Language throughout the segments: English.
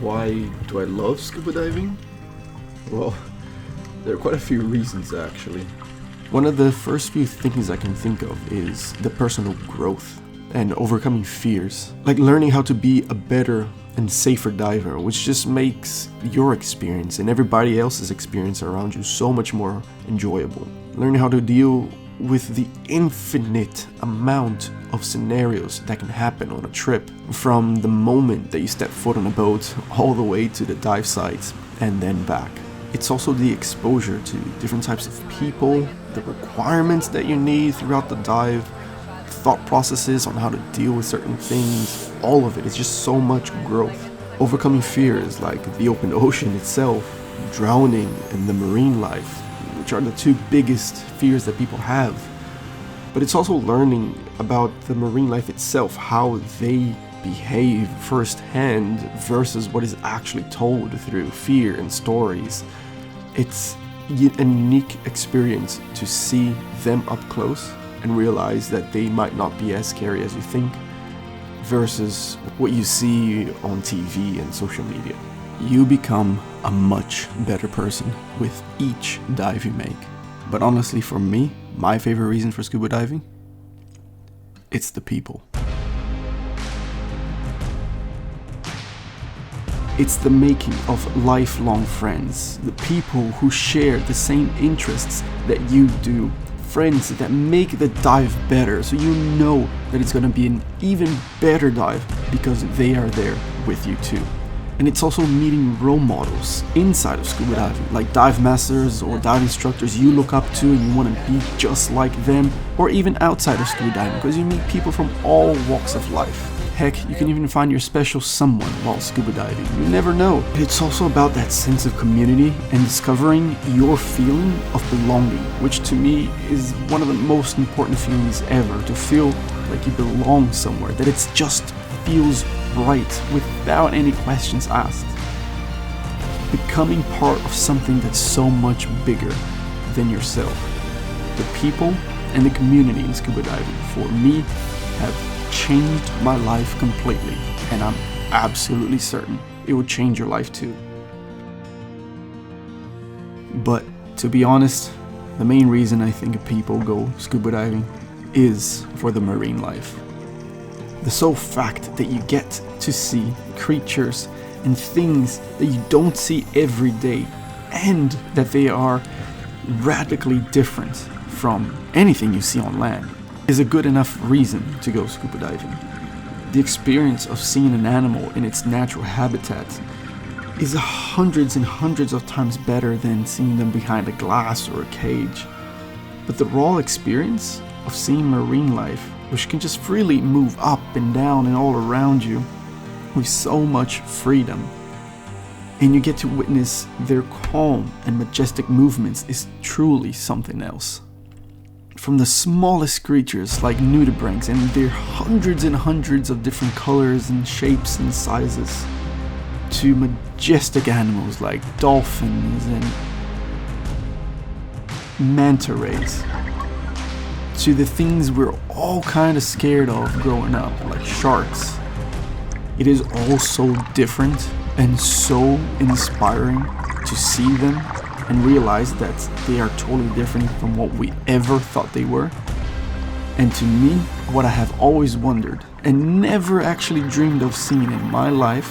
Why do I love scuba diving? Well, there are quite a few reasons actually. One of the first few things I can think of is the personal growth and overcoming fears. Like learning how to be a better and safer diver, which just makes your experience and everybody else's experience around you so much more enjoyable. Learning how to deal with the infinite amount of scenarios that can happen on a trip, from the moment that you step foot on a boat all the way to the dive site and then back. It's also the exposure to different types of people, the requirements that you need throughout the dive, thought processes on how to deal with certain things. All of it is just so much growth. Overcoming fears like the open ocean itself, drowning, and the marine life, which are the two biggest fears that people have. But it's also learning about the marine life itself, how they behave firsthand versus what is actually told through fear and stories. It's a unique experience to see them up close and realize that they might not be as scary as you think versus what you see on TV and social media. You become a much better person with each dive you make. But honestly, for me, my favorite reason for scuba diving, it's the people. It's the making of lifelong friends, the people who share the same interests that you do, friends that make the dive better, so you know that it's gonna be an even better dive because they are there with you too. And it's also meeting role models inside of scuba diving, like dive masters or dive instructors you look up to and you want to be just like them, or even outside of scuba diving, because you meet people from all walks of life. Heck, you can even find your special someone while scuba diving. You never know. It's also about that sense of community and discovering your feeling of belonging, which to me is one of the most important feelings ever, to feel like you belong somewhere, that it just feels right without any questions asked. Becoming part of something that's so much bigger than yourself. The people and the community in scuba diving, for me, have changed my life completely, and I'm absolutely certain it would change your life too. But to be honest, the main reason I think people go scuba diving is for the marine life. The sole fact that you get to see creatures and things that you don't see every day, and that they are radically different from anything you see on land, is a good enough reason to go scuba diving. The experience of seeing an animal in its natural habitat is hundreds and hundreds of times better than seeing them behind a glass or a cage. But the raw experience of seeing marine life, which can just freely move up and down and all around you with so much freedom, and you get to witness their calm and majestic movements, is truly something else. From the smallest creatures like nudibranchs and their hundreds and hundreds of different colors and shapes and sizes, to majestic animals like dolphins and manta rays, to the things we're all kind of scared of growing up, like sharks. It is all so different and so inspiring to see them and realize that they are totally different from what we ever thought they were. And to me, what I have always wondered and never actually dreamed of seeing in my life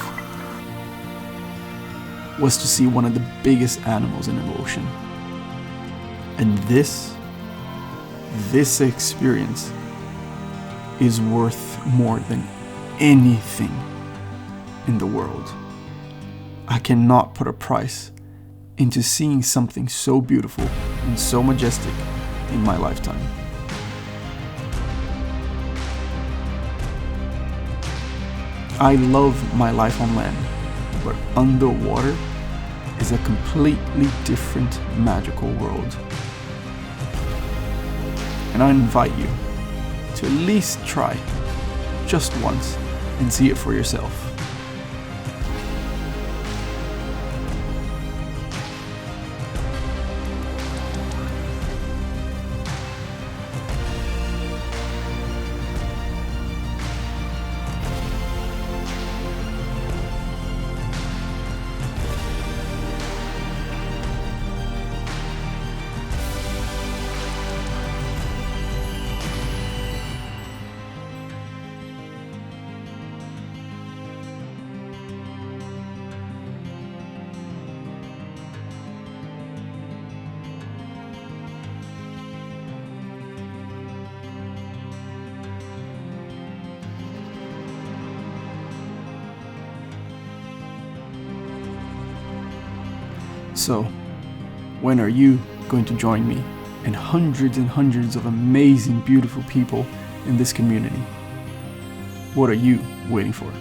was to see one of the biggest animals in the ocean. And this experience is worth more than anything in the world. I cannot put a price into seeing something so beautiful and so majestic in my lifetime. I love my life on land, but underwater is a completely different magical world. And I invite you to at least try just once and see it for yourself. So, when are you going to join me and hundreds of amazing, beautiful people in this community? What are you waiting for?